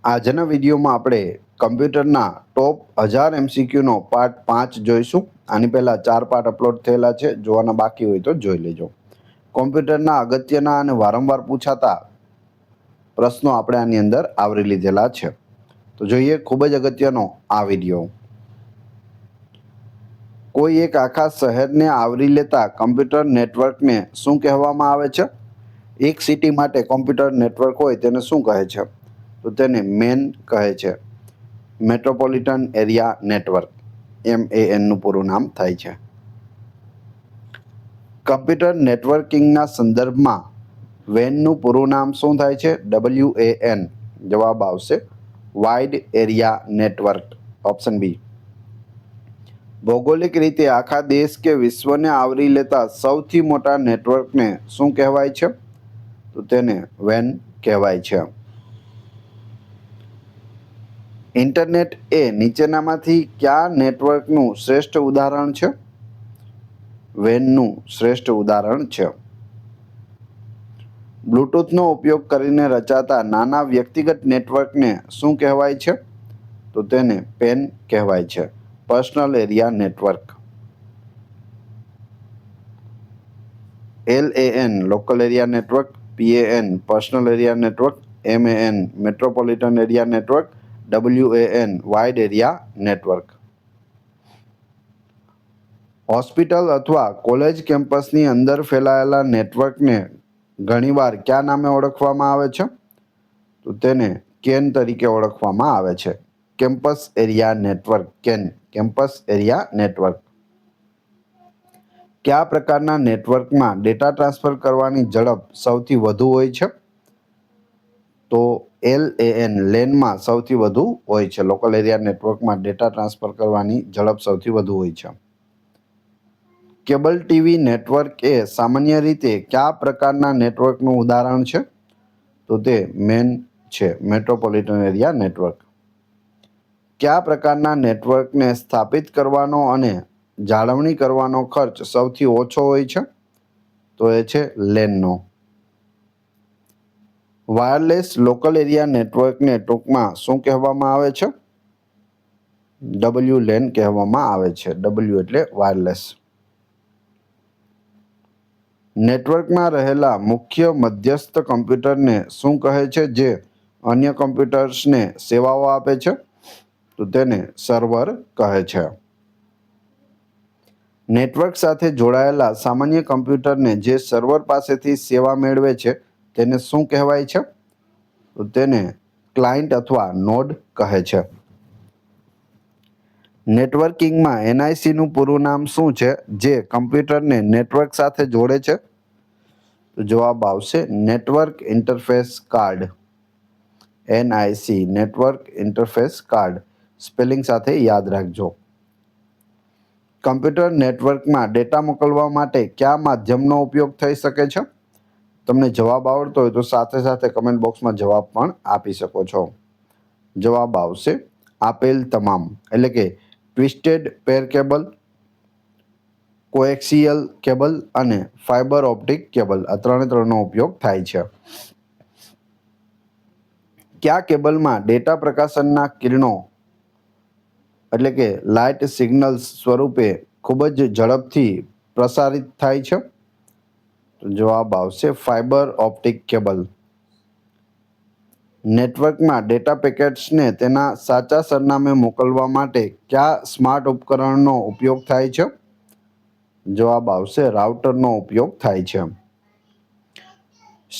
આજના વિડીયોમાં આપણે કમ્પ્યુટરના ટોપ 1000 MCQનો પાર્ટ 5 જોઈશું. આની પહેલાં 4 પાર્ટ અપલોડ થયેલા છે. જોવાના બાકી હોય તો જોઈ લેજો. કોમ્પ્યુટરના અગત્યના અને વારંવાર પૂછાતા પ્રશ્નો આપણે આની અંદર આવરી લીધેલા છે. તો જોઈએ ખૂબ જ અગત્યનો આ વિડીયો. કોઈ એક આખા શહેરને આવરી લેતા કમ્પ્યુટર નેટવર્કને શું કહેવામાં આવે છે? એક સિટી માટે કોમ્પ્યુટર નેટવર્ક હોય તેને શું કહે છે? તો તેને મેન કહે છે. મેટ્રોપોલિટન એરિયા નેટવર્ક, MAN નું પૂરું નામ થાય છે. કમ્પ્યુટર નેટવર્કિંગના સંદર્ભમાં WAN-નું પૂરું નામ શું થાય છે? WAN. જવાબ આવશે wide area network, option B. ભૌગોલિક રીતે આખા દેશ કે વિશ્વને આવરી લેતા સૌથી મોટા નેટવર્કને શું કહેવાય છે? તો તેને WAN કહેવાય છે. ઇન્ટરનેટ એ નીચેનામાંથી કયા નેટવર્કનું શ્રેષ્ઠ ઉદાહરણ છે? WAN-નું શ્રેષ્ઠ ઉદાહરણ છે. બ્લૂટૂથનો ઉપયોગ કરીને રચાતા નાના વ્યક્તિગત નેટવર્કને શું કહેવાય છે? તો તેને PAN કહેવાય છે, personal area network. LAN local area network, PAN personal area network, MAN metropolitan area network, WAN wide area network. Hospital અથવા કોલેજ કેમ્પસની અંદર ફેલાયેલા નેટવર્કને ઘણીવાર કયા નામે ઓળખવામાં આવે છે? તો તેને CAN તરીકે ઓળખવામાં આવે છે, campus area network. CAN campus area network. કયા પ્રકારના નેટવર્કમાં ડેટા ટ્રાન્સફર કરવાની ઝડપ સૌથી વધુ હોય છે? તો LAN સૌથી વધુ હોય છે. લોકલ એરિયા નેટવર્કમાં ડેટા ટ્રાન્સફર કરવાની ઝડપ સૌથી વધુ હોય છે. કેબલ ટીવી નેટવર્ક એ સામાન્ય રીતે કયા પ્રકારના નેટવર્કનું ઉદાહરણ છે? તો તે મેન છે, મેટ્રોપોલિટન એરિયા નેટવર્ક. કયા પ્રકારના નેટવર્કને સ્થાપિત કરવાનો અને જાળવણી કરવાનો ખર્ચ સૌથી ઓછો હોય છે? તો એ છે LAN-નો. વાયરલેસ લોકલ એરિયા નેટવર્કને ટૂંકમાં શું કહેવામાં આવે છે? WLAN કહેવામાં આવે છે. W એટલે વાયરલેસ. નેટવર્કમાં રહેલા મુખ્ય મધ્યસ્થ કમ્પ્યુટરને શું કહે છે જે અન્ય કમ્પ્યુટર્સને સેવાઓ આપે છે? તો તેને સર્વર કહે છે. નેટવર્ક સાથે જોડાયેલા સામાન્ય કમ્પ્યુટરને જે સર્વર પાસેથી સેવા મેળવે છે તેને શું કહેવાય છે? તો તેને ક્લાયન્ટ અથવા નોડ કહે છે. નેટવર્કિંગમાં NIC-નું પૂરું નામ શું છે જે કમ્પ્યુટરને નેટવર્ક સાથે જોડે છે? તો જવાબ આવશે network interface card. NIC network interface card. Spelling સાથે યાદ રાખજો. કમ્પ્યુટર નેટવર્કમાં ડેટા મોકલવા માટે કયા માધ્યમનો ઉપયોગ થઈ શકે છે? તમને જવાબ આવડતો હોય તો સાથે સાથે કમેન્ટ બોક્સમાં જવાબ પણ આપી શકો છો. જવાબ આવશે આપેલ તમામ, એટલે કે ટ્વિસ્ટેડ પેર કેબલ, કોએક્સિયલ કેબલ અને ફાઇબર ઓપ્ટિક કેબલ. આ ત્રણનો ઉપયોગ થાય છે. કયા કેબલમાં ડેટા પ્રકાશનના કિરણો એટલે કે લાઇટ સિગ્નલ્સ સ્વરૂપે ખૂબ જ ઝડપથી પ્રસારિત થાય છે? તો જવાબ આવશે ફાઇબર ઓપ્ટિક કેબલ. નેટવર્કમાં ડેટા પેકેટ્સને તેના સાચા સરનામે મોકલવા માટે કયા સ્માર્ટ ઉપકરણનો ઉપયોગ થાય છે? જવાબ આવશે રાઉટરનો ઉપયોગ થાય છે.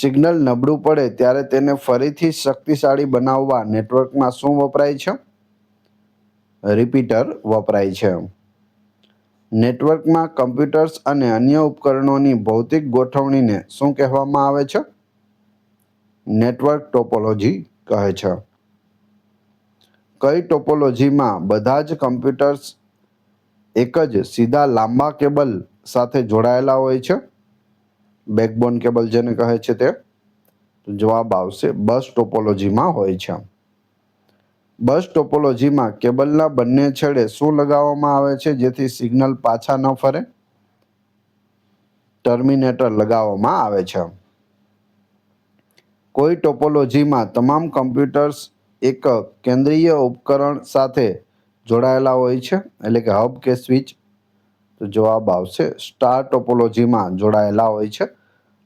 સિગ્નલ નબળું પડે ત્યારે તેને ફરીથી શક્તિશાળી બનાવવા નેટવર્કમાં શું વપરાય છે? રિપીટર વપરાય છે. નેટવર્કમાં કમ્પ્યુટર્સ અને અન્ય ઉપકરણોની ભૌતિક ગોઠવણીને શું કહેવામાં આવે છે? નેટવર્ક ટોપોલોજી કહે છે. કઈ ટોપોલોજીમાં બધા જ કમ્પ્યુટર્સ એક જ સીધા લાંબા કેબલ સાથે જોડાયેલા હોય છે? બેકબોન કેબલ જેને કહે છે તે. જવાબ આવશે બસ ટોપોલોજીમાં હોય છે. બસ ટોપોલોજીમાં કેબલના બંને છેડે શું લગાવવામાં આવે છે જેથી સિગ્નલ પાછા ન ફરે? ટર્મિનેટર લગાવવામાં આવે છે. કોઈ ટોપોલોજીમાં તમામ કમ્પ્યુટર્સ એક કેન્દ્રીય ઉપકરણ સાથે જોડાયેલા હોય છે, એટલે કે હબ કે સ્વિચ? તો જવાબ આવશે સ્ટાર ટોપોલોજીમાં જોડાયેલા હોય છે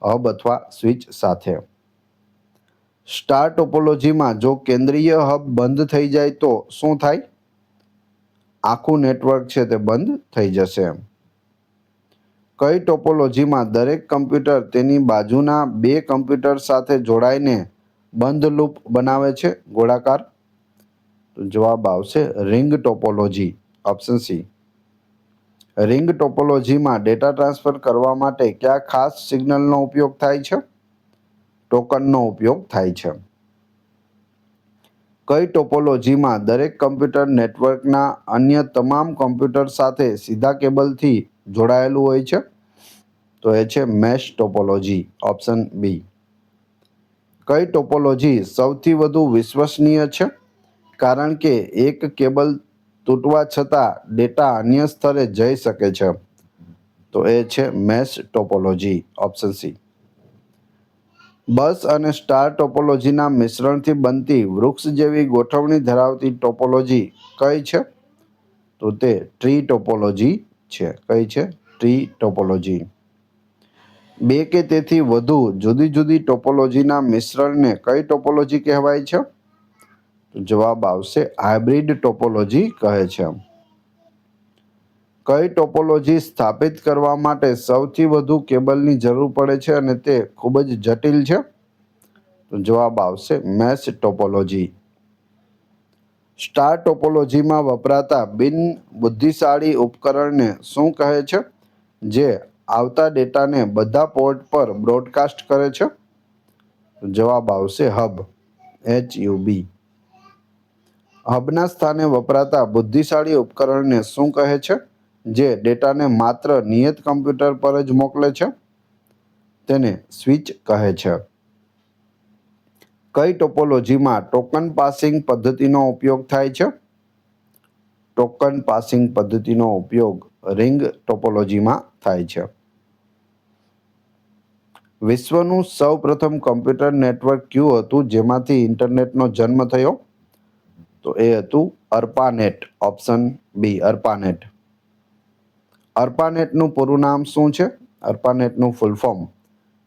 હબ અથવા સ્વિચ સાથે. સ્ટાર ટોપોલોજીમાં જો કેન્દ્રીય હબ બંધ થઈ જાય તો શું થાય? આખું નેટવર્ક છે તે બંધ થઈ જશે. કઈ ટોપોલોજીમાં દરેક કમ્પ્યુટર તેની બાજુના બે કમ્પ્યુટર સાથે જોડાઈને બંધ લૂપ બનાવે છે, ગોળાકાર? તો જવાબ આવશે ring topology, option C. Ring ટોપોલોજીમાં ડેટા ટ્રાન્સફર કરવા માટે કયા ખાસ સિગ્નલનો ઉપયોગ થાય છે? ટોકનનો ઉપયોગ થાય છે. કઈ ટોપોલોજીમાં દરેક કમ્પ્યુટર નેટવર્કના અન્ય તમામ કમ્પ્યુટર સાથે સીધા કેબલથી જોડાયેલું હોય છે? તો એ છે મેશ ટોપોલોજી, ઓપ્શન બી. કઈ ટોપોલોજી સૌથી વધુ વિશ્વસનીય છે કારણ કે એક કેબલ તૂટવા છતાં ડેટા અન્ય સ્તરે જઈ શકે છે? તો એ છે મેશ ટોપોલોજી, ઓપ્શન સી. બસ અને સ્ટાર ટોપોલોજીના મિશ્રણથી બનતી વૃક્ષ જેવી ગોઠવણી ધરાવતી ટોપોલોજી કઈ છે? તો તે ટ્રી ટોપોલોજી છે. કઈ છે? Tree topology. બે કે તેથી વધુ જુદી જુદી ટોપોલોજીના મિશ્રણને કઈ ટોપોલોજી કહેવાય છે? તો જવાબ આવશે હાઇબ્રિડ ટોપોલોજી કહે છે. કઈ ટોપોલોજી સ્થાપિત કરવા માટે સૌથી વધુ કેબલની જરૂર પડે છે અને તે ખૂબ જ જટિલ છે? તો જવાબ આવશે મેશ ટોપોલોજી. સ્ટાર ટોપોલોજીમાં વપરાતા બિન બુદ્ધિશાળી ઉપકરણને શું કહે છે જે આવતા ડેટાને બધા પોર્ટ પર બ્રોડકાસ્ટ કરે છે? તો જવાબ આવશે હબ, HUB. હબના સ્થાને વપરાતા બુદ્ધિશાળી ઉપકરણને શું કહે છે જે ડેટાને માત્ર નિયત કમ્પ્યુટર પર જ મોકલે છે? તેને સ્વિચ કહે છે. કઈ ટોપોલોજીમાં ટોકન પાસિંગ પદ્ધતિનો ઉપયોગ થાય છે? ટોકન પાસિંગ પદ્ધતિનો ઉપયોગ રિંગ ટોપોલોજીમાં થાય છે. વિશ્વનું સૌપ્રથમ કમ્પ્યુટર નેટવર્ક કયું હતું જેમાંથી ઇન્ટરનેટનો જન્મ થયો? તો એ હતું અર્પાનેટ, ઓપ્શન બી, અર્પાનેટ. અર્પાનેટનું પૂરું નામ શું છે? અર્પાનેટનું ફૂલ ફોર્મ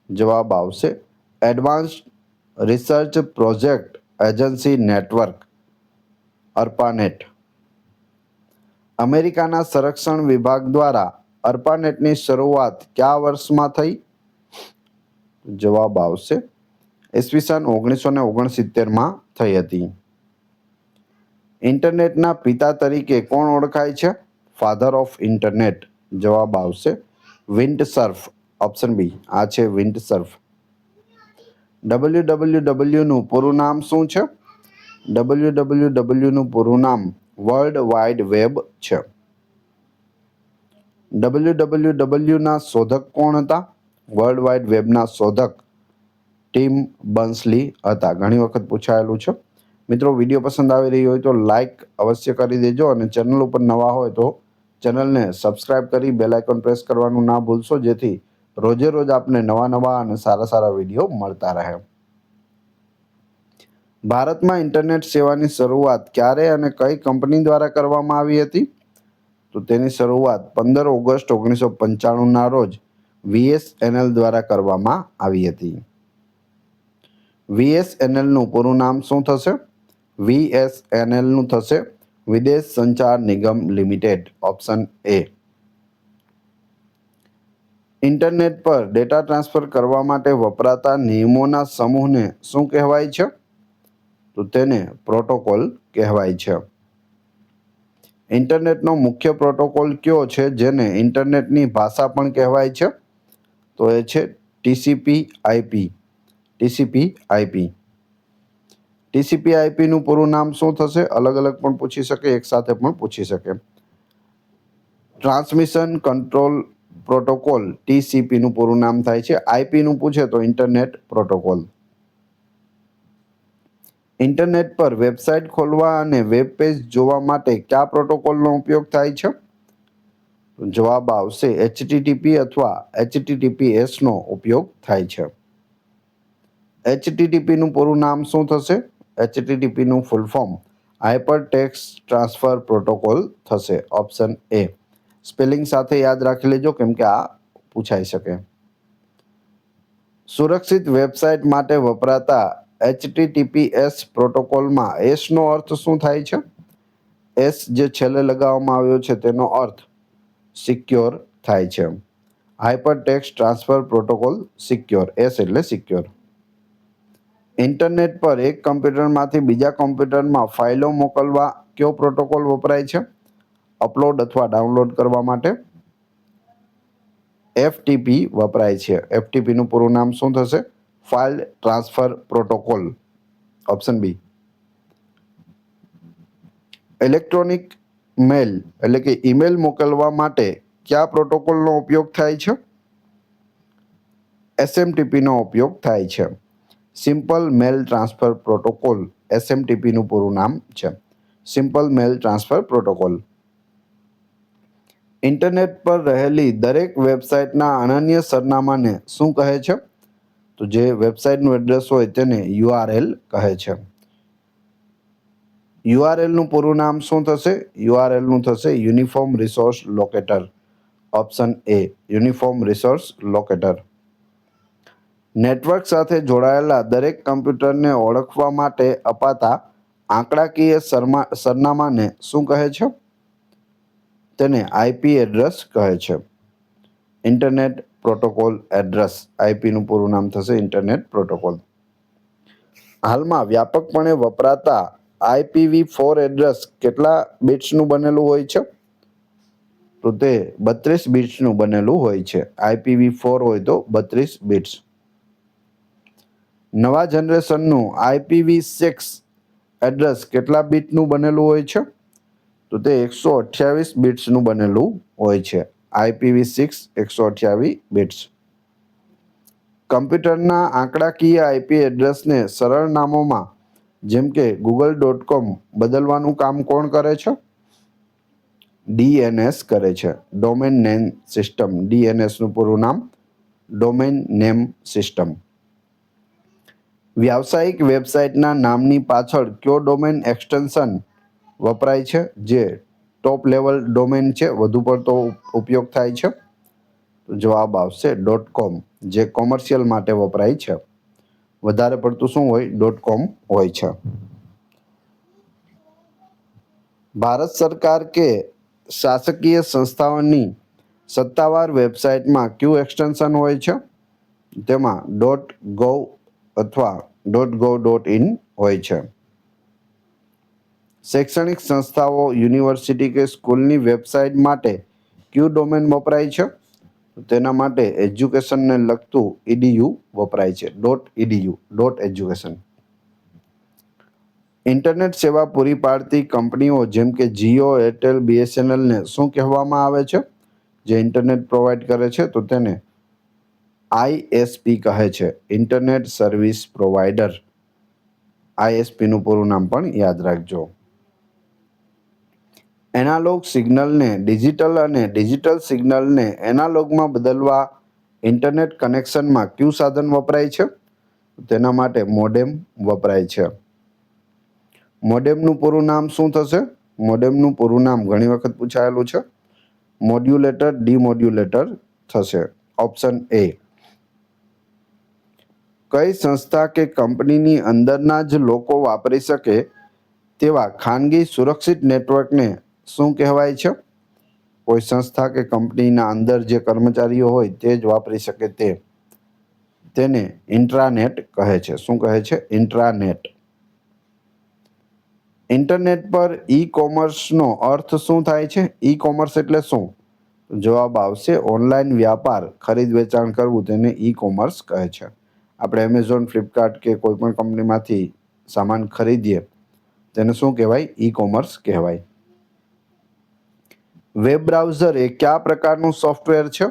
જવાબ આવશે advanced research project agency network, ARPANET. અમેરિકાના સંરક્ષણ વિભાગ દ્વારા અર્પાનેટની શરૂઆત કયા વર્ષમાં થઈ? જવાબ આવશે ઈસવીસન 1969માં થઈ હતી. ઇન્ટરનેટના પિતા તરીકે કોણ ઓળખાય છે? Father of internet. જવાબ આવશે વિન્ડસર્ફ, ઓપ્શન બી. આ છે વિન્ડસર્ફ. WWWનું પૂરું નામ શું છે? WWWનું પૂરું નામ વર્લ્ડ વાઇડ વેબ છે. WWWના શોધક કોણ હતા? વર્લ્ડ વાઇડ વેબના શોધક ટીમ બર્ન્સ-લી હતા. ઘણી વખત પૂછાયેલું છે. મિત્રો, વિડીયો પસંદ આવી રહ્યો હોય તો લાઈક અવશ્ય કરી દેજો અને ચેનલ ઉપર નવા હોય તો ચેનલને સબસ્ક્રાઇબ કરી બેલ આઇકોન પ્રેસ કરવાનું ના ભૂલશો, જેથી રોજે રોજ આપને નવા નવા અને સારા સારા વિડીયો મળતા રહે. ભારતમાં ઇન્ટરનેટ સેવાની શરૂઆત ક્યારે અને કઈ કંપની દ્વારા કરવામાં આવી હતી? તો તેની શરૂઆત 15 ઓગસ્ટ 1995ના રોજ VSNL દ્વારા કરવામાં આવી હતી. VSNLનું પૂરું નામ શું થશે? VSNLનું થશે વિદેશ સંચાર નિગમ લિમિટેડ, ઓપ્શન એ. ઇન્ટરનેટ પર ડેટા ટ્રાન્સફર કરવા માટે વપરાતા નિયમોના સમૂહને શું કહેવાય છે? તો તેને પ્રોટોકોલ કહેવાય છે. ઇન્ટરનેટનો મુખ્ય પ્રોટોકોલ કયો છે જેને ઇન્ટરનેટની ભાષા પણ કહેવાય છે? તો એ છે TCP/IP. TCP/IP. TCP/IPનું પૂરું નામ શું થશે? અલગ અલગ પણ પૂછી શકે, એક સાથે પણ પૂછી શકે. ટ્રાન્સમિશન કંટ્રોલ પ્રોટોકોલ, TCPનું પૂરું નામ થાય છે. IP નું પૂછે તો ઇન્ટરનેટ પ્રોટોકોલ. ઇન્ટરનેટ પર વેબસાઇટ ખોલવા અને વેબ પેજ જોવા માટે કયા પ્રોટોકોલનો ઉપયોગ થાય છે? જવાબ આવશે HTTP અથવા HTTPSનો ઉપયોગ થાય છે. HTTPનું પૂરું નામ શું થશે? HTTP નું full form hypertext transfer protocol થશે. Option A. સ્પેલિંગ સાથે યાદ રાખી લેજો કેમ કે આ પૂછાઈ શકે. સુરક્ષિત વેબસાઇટ માટે વપરાતા HTTPS પ્રોટોકોલમાં S નો અર્થ શું થાય છે? S જે છેલ્લે લગાવવામાં આવ્યો છે તેનો અર્થ સિક્યોર થાય છે. Hyper text transfer protocol secure. S એટલે સિક્યોર. ઇન્ટરનેટ પર એક કમ્પ્યુટરમાંથી બીજા કમ્પ્યુટરમાં ફાઇલો મોકલવા કયો પ્રોટોકોલ વપરાય છે? અપલોડ અથવા ડાઉનલોડ કરવા માટે FTP વપરાય છે. FTP નું પૂરું નામ શું થશે? File transfer protocol. Option B. Electronic mail એટલે કે ઈમેલ મોકલવા માટે કયા પ્રોટોકોલનો ઉપયોગ થાય છે? SMTP નો ઉપયોગ થાય છે. સિમ્પલ મેલ ટ્રાન્સફર પ્રોટોકોલ SMTP નું પૂરું નામ છે. સિમ્પલ મેલ ટ્રાન્સફર પ્રોટોકોલ. ઇન્ટરનેટ પર રહેલી દરેક વેબસાઇટના અનન્ય સરનામાને શું કહે છે? તો જે વેબસાઇટનું એડ્રેસ હોય તેને URL કહે છે. URL નું પૂરું નામ શું થશે? URL નું થશે uniform resource locator. Option A. Uniform resource locator. Network સાથે જોડાયેલા દરેક કમ્પ્યુટરને ઓળખવા માટે અપાતા આંકડાકીય સરનામાને શું કહે છે? તેને IP એડ્રેસ કહે છે. Internet protocol address. IP નું પૂરું નામ થશે ઇન્ટરનેટ પ્રોટોકોલ. હાલમાં વ્યાપકપણે વપરાતા IPv4 એડ્રેસ કેટલા બિટ્સનું બનેલું હોય છે? તો તે 32 બિટ્સનું બનેલું હોય છે. IPv4 હોય તો 32 બિટ્સ. નવા જનરેશનનું IPv6 એડ્રેસ કેટલા બીટનું બનેલું હોય છે? તો તે 128 બિટ્સનું બનેલું હોય છે. IPv6 128 bits. કમ્પ્યુટરના આંકડાકીય IP એડ્રેસને સરળ નામોમાં જેમ કે google.com બદલવાનું કામ કોણ કરે છે? DNS કરે છે. Domain name system. DNS નું પૂરું નામ ડોમેન નેમ સિસ્ટમ. વ્યાવસાયિક વેબસાઇટના નામની પાછળ કયો ડોમેન એક્સટેન્શન વપરાય છે? જે ટોપ લેવલ ડોમેન છે, વધુ પડતો ઉપયોગ થાય છે? તો જવાબ આવશે .com જે કોમર્શિયલ માટે વપરાય છે. વધારે પડતું શું હોય? .com હોય છે. ભારત સરકાર કે શાસકીય સંસ્થાઓની સત્તાવાર વેબસાઇટમાં કયું એક્સટેન્શન હોય છે? તેમાં .gov અથવા .gov.in હોય છે. શૈક્ષણિક સંસ્થાઓ, યુનિવર્સિટી કે સ્કૂલની વેબસાઇટ માટે કયું ડોમેન વપરાય છે? તેના માટે એજ્યુકેશનને લગતું .edu વપરાય છે. .edu .education. ઇન્ટરનેટ સેવા પૂરી પાડતી કંપનીઓ જેમ કે જીઓ, એરટેલ, BSNL ને શું કહેવામાં આવે છે? જે ઇન્ટરનેટ પ્રોવાઈડ કરે છે તો તેને ISP કહે છે. Internet service provider. ISP નું પૂરું નામ પણ યાદ રાખજો. એનાલોગ સિગ્નલને ડિજિટલ અને ડિજિટલ સિગ્નલને એનાલોગમાં બદલવા ઇન્ટરનેટ કનેક્શનમાં કયું સાધન વપરાય છે? તેના માટે મોડેમ વપરાય છે. મોડેમનું પૂરું નામ શું થશે? મોડેમનું પૂરું નામ ઘણી વખત પૂછાયેલું છે. મોડ્યુલેટર ડીમોડ્યુલેટર થશે. ઓપ્શન એ. કઈ સંસ્થા કે કંપનીની અંદરના જ લોકો વાપરી શકે તેવા ખાનગી સુરક્ષિત નેટવર્કને શું કહેવાય છે? કોઈ સંસ્થા કે કંપનીના અંદર જે કર્મચારીઓ હોય તે જ વાપરી શકે તેને ઇન્ટ્રાનેટ કહે છે. શું કહે છે? ઇન્ટ્રાનેટ. ઇન્ટરનેટ પર ઈ-કોમર્સનો અર્થ શું થાય છે? ઈ-કોમર્સ એટલે શું? જવાબ આવશે ઓનલાઈન વ્યાપાર, ખરીદ વેચાણ કરવું તેને ઈ-કોમર્સ કહે છે. આપણે એમેઝોન, ફ્લિપકાર્ટ કે કોઈ પણ કંપનીમાંથી સામાન ખરીદીએ તેને શું કહેવાય? ઈ-કોમર્સ કહેવાય. વેબ બ્રાઉઝર એ કયા પ્રકારનું સોફ્ટવેર છે?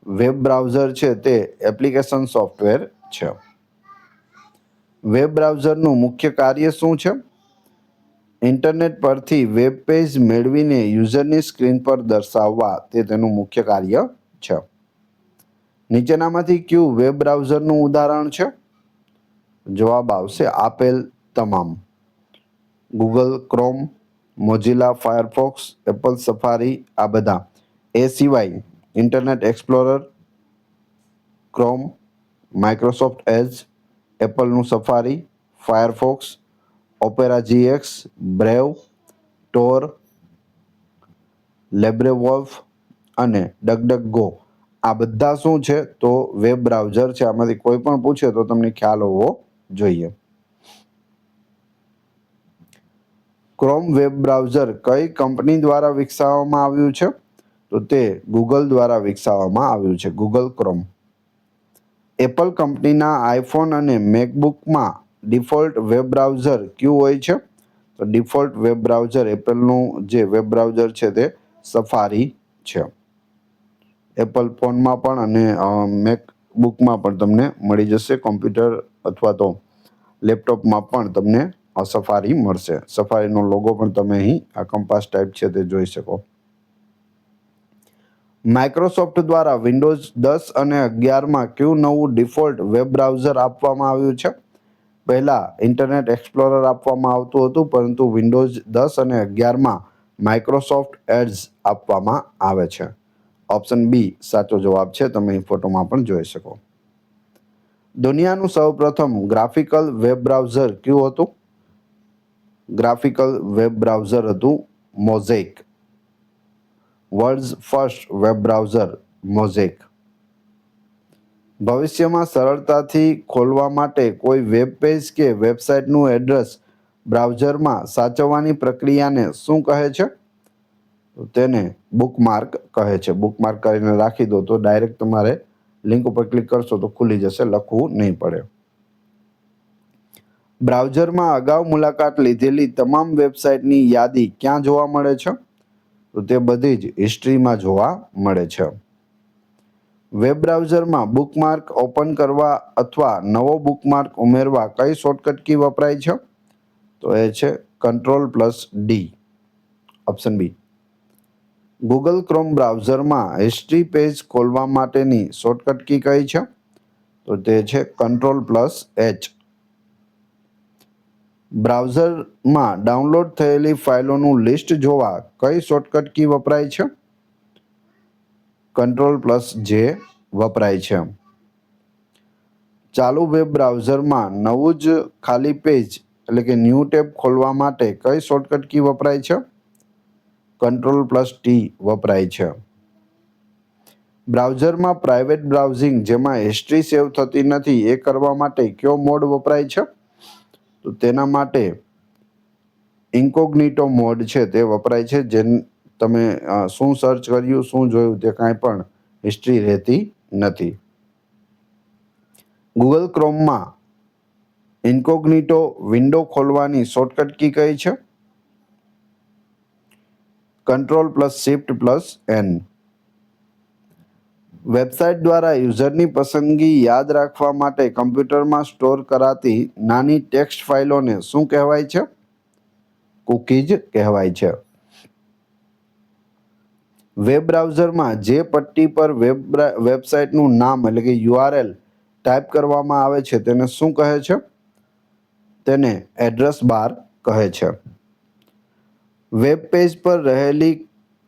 વેબ બ્રાઉઝર છે તે એપ્લિકેશન સોફ્ટવેર છે. વેબ બ્રાઉઝરનું મુખ્ય કાર્ય શું છે? ઇન્ટરનેટ પરથી વેબ પેજ મેળવીને યુઝરની સ્ક્રીન પર દર્શાવવા તે તેનું મુખ્ય કાર્ય છે. નીચેનામાંથી કયું વેબ બ્રાઉઝરનું ઉદાહરણ છે? જવાબ આવશે આપેલ તમામ. Google Chrome, Mozilla Firefox, Apple Safari આ બધા. એ સિવાય Internet Explorer, Chrome, Microsoft Edge, એપલનું Safari, Firefox, Opera GX, Brave, Tor, LibreWolf અને ડગડગગો આ બધા શું છે તો વેબ બ્રાઉઝર છે. આમાંથી કોઈ પણ પૂછે તો તમને ખ્યાલ હોવો જોઈએ. ક્રોમ વેબ બ્રાઉઝર કઈ કંપની દ્વારા વિકસાવવામાં આવ્યું છે તો તે ગૂગલ દ્વારા વિકસાવવામાં આવ્યું છે. Google chrome. એપલ કંપનીના આઈફોન અને મેકબુકમાં ડિફોલ્ટ વેબ બ્રાઉઝર કયું હોય છે તો ડિફોલ્ટ વેબ બ્રાઉઝર એપલનું જે વેબ બ્રાઉઝર છે તે સફારી છે. એપલ ફોનમાં પણ અને મેકબુકમાં પણ તમને મળી જશે. કોમ્પ્યુટર અથવા તો લેપટોપમાં પણ તમને સફારી મળશે. સફારીનો લોગો પણ તમે અહીં આ કંપાસ ટાઈપ છે તે જોઈ શકો. માઇક્રોસોફ્ટ દ્વારા વિન્ડોઝ 10 અને 11માં કયું નવું ડિફોલ્ટ વેબ બ્રાઉઝર આપવામાં આવ્યું છે? પહેલા ઇન્ટરનેટ એક્સપ્લોરર આપવામાં આવતું હતું, પરંતુ વિન્ડોઝ 10 અને 11માં માઇક્રોસોફ્ટ એડ્જ આપવામાં આવે છે. ઓપ્શન બી સાચો જવાબ છે. તમે અહીં ફોટોમાં પણ જોઈ શકો. દુનિયાનું સૌપ્રથમ ગ્રાફિકલ વેબ બ્રાઉઝર કયું હતું? ગ્રાફિકલ વેબ બ્રાઉઝર હતું mosaic. World's first web browser mosaic. ભવિષ્યમાં સરળતાથી ખોલવા માટે કોઈ વેબ પેજ કે વેબસાઇટનું એડ્રેસ બ્રાઉઝરમાં સાચવવાની પ્રક્રિયાને શું કહે છે? તો તેને બુકમાર્ક કહે છે. બુકમાર્ક કરીને રાખી દો તો ડાયરેક્ટ તમારે લિંક ઉપર ક્લિક કરશો તો ખુલી જશે, લખવું નહીં પડે. બ્રાઉઝરમાં અગાઉ મુલાકાત લીધેલી તમામ વેબસાઇટની યાદી ક્યાં જોવા મળે છે? તો તે બધી જ હિસ્ટ્રીમાં જોવા મળે છે. વેબ બ્રાઉઝરમાં બુકમાર્ક ઓપન કરવા અથવા નવો બુકમાર્ક ઉમેરવા કઈ શોર્ટકટ કી વપરાય છે? તો એ છે Ctrl+D. Option B. Google Chrome બ્રાઉઝરમાં હિસ્ટ્રી પેજ ખોલવા માટેની શોર્ટકટ કી કઈ છે? તો તે છે Ctrl+H. બ્રાઉઝરમાં ડાઉનલોડ થયેલી ફાઇલોનું લિસ્ટ જોવા કઈ શોર્ટકટ કી વપરાય છે? Ctrl+J વપરાય છે. ચાલુ વેબ બ્રાઉઝરમાં નવું જ ખાલી પેજ એટલે કે ન્યૂ ટેબ ખોલવા માટે કઈ શોર્ટકટ કી વપરાય છે? Ctrl+T વપરાય છે. બ્રાઉઝરમાં પ્રાઇવેટ બ્રાઉઝિંગ જેમાં હિસ્ટ્રી સેવ થતી નથી એ કરવા માટે કયો મોડ વપરાય છે? તો તેના માટે ઇન્કોગ્નિટો મોડ છે તે વપરાય છે. જેને તમે શું સર્ચ કર્યું, શું જોયું તે કાંઈ પણ હિસ્ટ્રી રહેતી નથી. ગૂગલ ક્રોમમાં ઇન્કોગ્નિટો વિન્ડો ખોલવાની શોર્ટકટ કી કઈ છે? Ctrl+Shift+N. વેબસાઇટ દ્વારા યુઝરની પસંદગી યાદ રાખવા માટે કમ્પ્યુટરમાં સ્ટોર કરાતી નાની ટેક્સ્ટ ફાઇલોને શું કહેવાય છે? કૂકીઝ કહેવાય છે. વેબ બ્રાઉઝરમાં જે પટ્ટી પર વેબસાઇટનું નામ એટલે કે URL ટાઈપ કરવામાં આવે છે તેને શું કહે છે? તેને એડ્રેસ બાર કહે છે. વેબ પેજ પર રહેલી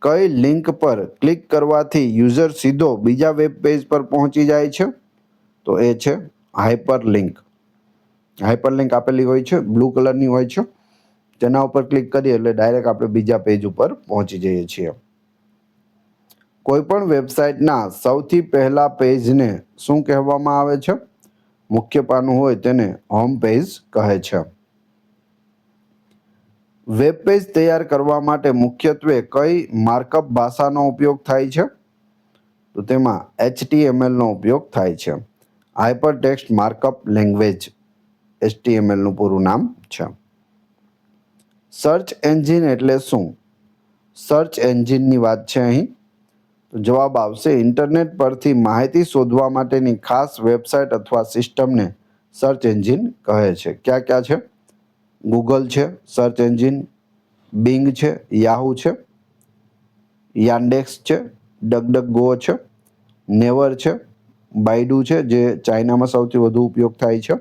કઈ લિંક પર ક્લિક કરવાથી યુઝર સીધો બીજા વેબ પેજ પર પહોંચી જાય છે? તો એ છે હાઇપરલિંક. હાઇપરલિંક આપેલી હોય છે, બ્લુ કલરની હોય છે. તેના ઉપર ક્લિક કરીએ એટલે ડાયરેક્ટ આપણે બીજા પેજ ઉપર પહોંચી જઈએ છીએ. કોઈપણ વેબસાઇટના સૌથી પહેલા પેજને શું કહેવામાં આવે છે? મુખ્ય પાનું હોય તેને હોમ પેજ કહે છે. વેબ પેજ તૈયાર કરવા માટે મુખ્યત્વે કઈ માર્કઅપ ભાષાનો ઉપયોગ થાય છે? તો તેમાં HTML નો ઉપયોગ થાય છે. હાઇપરટેક્સ્ટ માર્કઅપ લેંગ્વેજ HTML નું પૂરું નામ છે. સર્ચ એન્જિન એટલે શું? સર્ચ એન્જિનની વાત છે અહીં. તો જવાબ આવશે ઇન્ટરનેટ પરથી માહિતી શોધવા માટેની ખાસ વેબસાઇટ અથવા સિસ્ટમને સર્ચ એન્જિન કહે છે. ક્યાં ક્યાં છે? ગૂગલ છે સર્ચ એન્જિન, બિંગ છે, યાહુ છે, યાન્ડેક્સ છે, ડગડગગો છે, નેવર છે, બાયડુ છે જે ચાઇનામાં સૌથી વધુ ઉપયોગ થાય છે,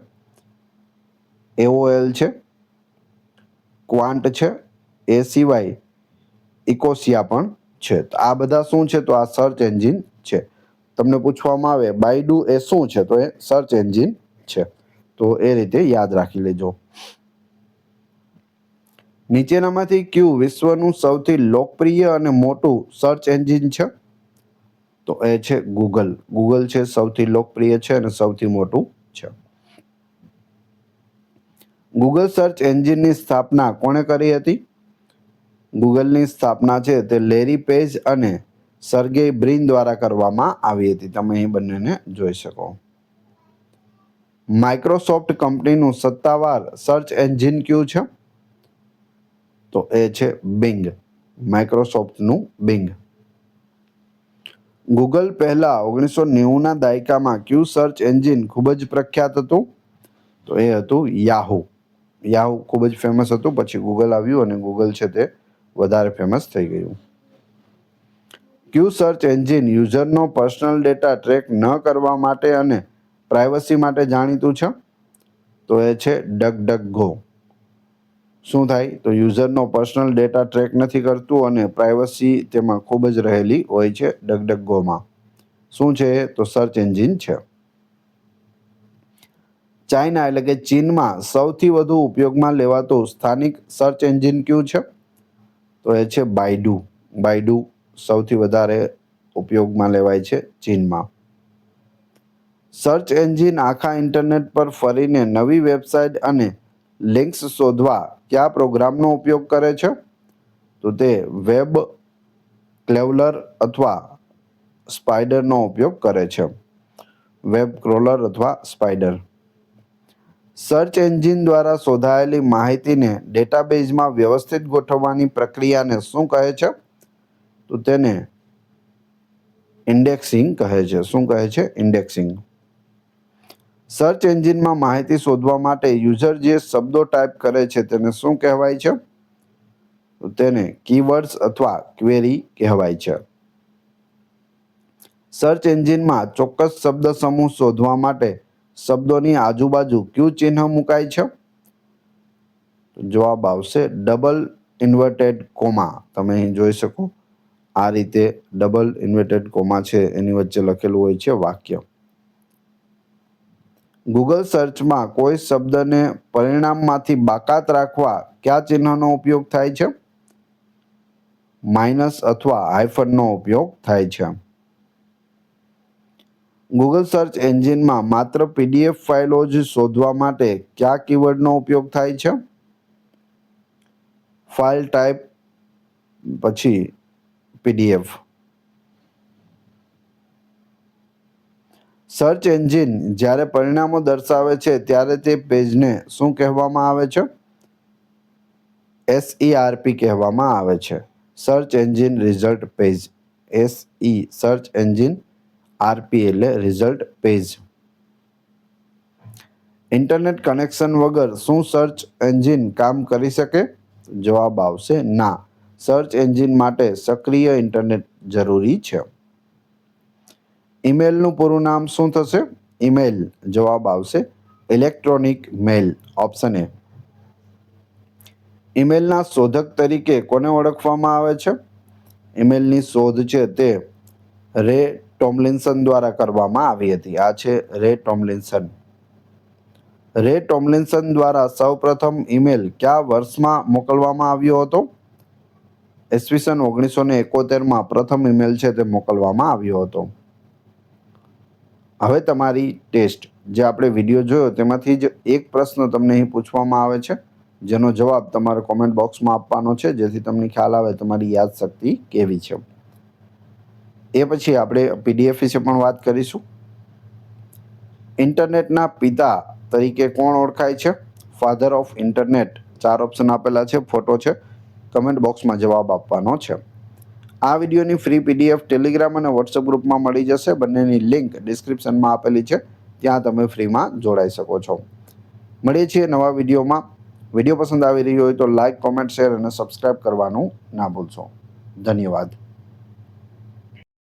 AOL છે, ક્વાન્ટ છે, એ સિવાય ઇકોસિયા પણ છે. તો આ બધા શું છે? તો આ સર્ચ એન્જિન છે. તમને પૂછવામાં આવે બાયડુ એ શું છે? તો એ સર્ચ એન્જિન છે. તો એ રીતે યાદ રાખી લેજો. નીચેનામાંથી કયું વિશ્વનું સૌથી લોકપ્રિય અને મોટું સર્ચ એન્જિન છે? તો એ છે ગૂગલ. ગૂગલ છે સૌથી લોકપ્રિય છે અને સૌથી મોટું છે. ગૂગલ સર્ચ એન્જિનની સ્થાપના કોણે કરી હતી? ગૂગલની સ્થાપના છે તે લેરી પેજ અને સર્ગેય બ્રિન દ્વારા કરવામાં આવી હતી. તમે અહીં બંનેને જોઈ શકો. માઇક્રોસોફ્ટ કંપનીનું સત્તાવાર સર્ચ એન્જિન કયું છે? તો એ છે બિંગ. માઇક્રોસોફ્ટનું બિંગ. ગૂગલ પહેલા 1990ના દાયકામાં કયું સર્ચ એન્જિન ખૂબ જ પ્રખ્યાત હતું? તો એ હતું યાહૂ. યાહૂ ખૂબ જ ફેમસ હતું. પછી ગૂગલ આવ્યું અને ગૂગલ છે તે વધારે ફેમસ થઈ ગયું. કયું સર્ચ એન્જિન યુઝરનો પર્સનલ ડેટા ટ્રેક ન કરવા માટે અને પ્રાઇવસી માટે જાણીતું છે? તો એ છે ડકડકગો. શું થાય? તો યુઝરનો પર્સનલ ડેટા ટ્રેક નથી કરતું અને પ્રાઇવસી તેમાં ખૂબ જ રહેલી હોય છે ડકડકગોમાં. શું છે? તો સર્ચ એન્જિન છે. ચાઇના એટલે કે ચીનમાં સૌથી વધુ ઉપયોગમાં લેવાતું સ્થાનિક સર્ચ એન્જિન કયું છે? તો એ છે બાયડુ. બાયડુ સૌથી વધારે ઉપયોગમાં લેવાય છે ચીનમાં. સર્ચ એન્જિન આખા ઇન્ટરનેટ પર ફરીને નવી વેબસાઇટ અને લિંક્સ શોધવા કયા પ્રોગ્રામનો ઉપયોગ કરે છે? તો તે વેબ ક્રેવલર અથવા સ્પાઈડરનો ઉપયોગ કરે છે. વેબ ક્રોલર અથવા સ્પાઈડર. સર્ચ એન્જિન દ્વારા શોધાયેલી માહિતીને ડેટાબેઝમાં વ્યવસ્થિત ગોઠવવાની પ્રક્રિયાને શું કહે છે? તો તેને ઇન્ડેક્સિંગ કહે છે. શું કહે છે? ઇન્ડેક્સિંગ. સર્ચ એન્જિનમાં માહિતી શોધવા માટે યુઝર જે શબ્દો ટાઈપ કરે છે તેને શું કહેવાય છે? તો તેને કીવર્ડ્સ અથવા ક્વેરી કહેવાય છે. સર્ચ એન્જિનમાં ચોક્કસ શબ્દ સમૂહ શોધવા માટે શબ્દોની આજુબાજુ કયું ચિહ્ન મુકાય છે? જવાબ આવશે ડબલ ઇન્વર્ટેડ કોમા. તમે અહીં જોઈ શકો આ રીતે ડબલ ઇન્વર્ટેડ કોમા છે એની વચ્ચે લખેલું હોય છે વાક્ય. ગૂગલ સર્ચમાં કોઈ શબ્દને પરિણામમાંથી બાકાત રાખવા કયા ચિહ્નનો ઉપયોગ થાય છે? માઇનસ અથવા હાયફનનો ઉપયોગ થાય છે. ગૂગલ સર્ચ એન્જિનમાં માત્ર પીડીએફ ફાઇલો જ શોધવા માટે કયા કીવર્ડનો ઉપયોગ થાય છે? ફાઇલ ટાઈપ પછી પીડીએફ. સર્ચ એન્જિન જ્યારે પરિણામો દર્શાવે છે ત્યારે તે પેજને શું કહેવામાં આવે છે? SERP કહેવામાં આવે છે. Search engine result page. Search engine RP એટલે રિઝલ્ટ પેજ. ઇન્ટરનેટ કનેક્શન વગર શું સર્ચ એન્જિન કામ કરી શકે? જવાબ આવશે ના. સર્ચ એન્જિન માટે સક્રિય ઇન્ટરનેટ જરૂરી છે. ઈમેલનું પૂરું નામ શું થશે? ઈમેલ. જવાબ આવશે ઇલેક્ટ્રોનિક મેલ. Option A. ઈમેલના શોધક તરીકે કોને ઓળખવામાં આવે છે? ઈમેલની શોધ છે તે રે ટોમલિન્સન દ્વારા કરવામાં આવી હતી. આ છે રે ટોમલિન્સન. રે ટોમલિન્સન દ્વારા સૌપ્રથમ ઈમેલ કયા વર્ષમાં મોકલવામાં આવ્યો હતો? ઈસવીસન 1971માં પ્રથમ ઈમેલ છે તે મોકલવામાં આવ્યો હતો. હવે તમારી ટેસ્ટ જે આપણે વિડીયો જોયો તેમાંથી જ એક પ્રશ્ન તમને અહીં પૂછવામાં આવે છે જેનો જવાબ તમારે કોમેન્ટ બોક્સમાં આપવાનો છે જેથી તમને ખ્યાલ આવે તમારી યાદશક્તિ કેવી છે. એ પછી આપણે પીડીએફ વિશે પણ વાત કરીશું. ઇન્ટરનેટના પિતા તરીકે કોણ ઓળખાય છે? Father of internet. 4 ઓપ્શન આપેલા છે, ફોટો છે. કમેન્ટ બોક્સમાં જવાબ આપવાનો છે. આ વિડીયોની ફ્રી પીડીએફ ટેલિગ્રામ અને વોટ્સએપ ગ્રુપમાં મળી જશે. બંનેની લિંક ડિસ્ક્રિપ્શનમાં આપેલી છે. ત્યાં તમે ફ્રીમાં જોડાઈ શકો છો. મળીએ છીએ નવા વિડીયોમાં. વિડીયો પસંદ આવી રહ્યો હોય તો લાઇક, કોમેન્ટ, શેર અને સબસ્ક્રાઇબ કરવાનું ના ભૂલશો. ધન્યવાદ.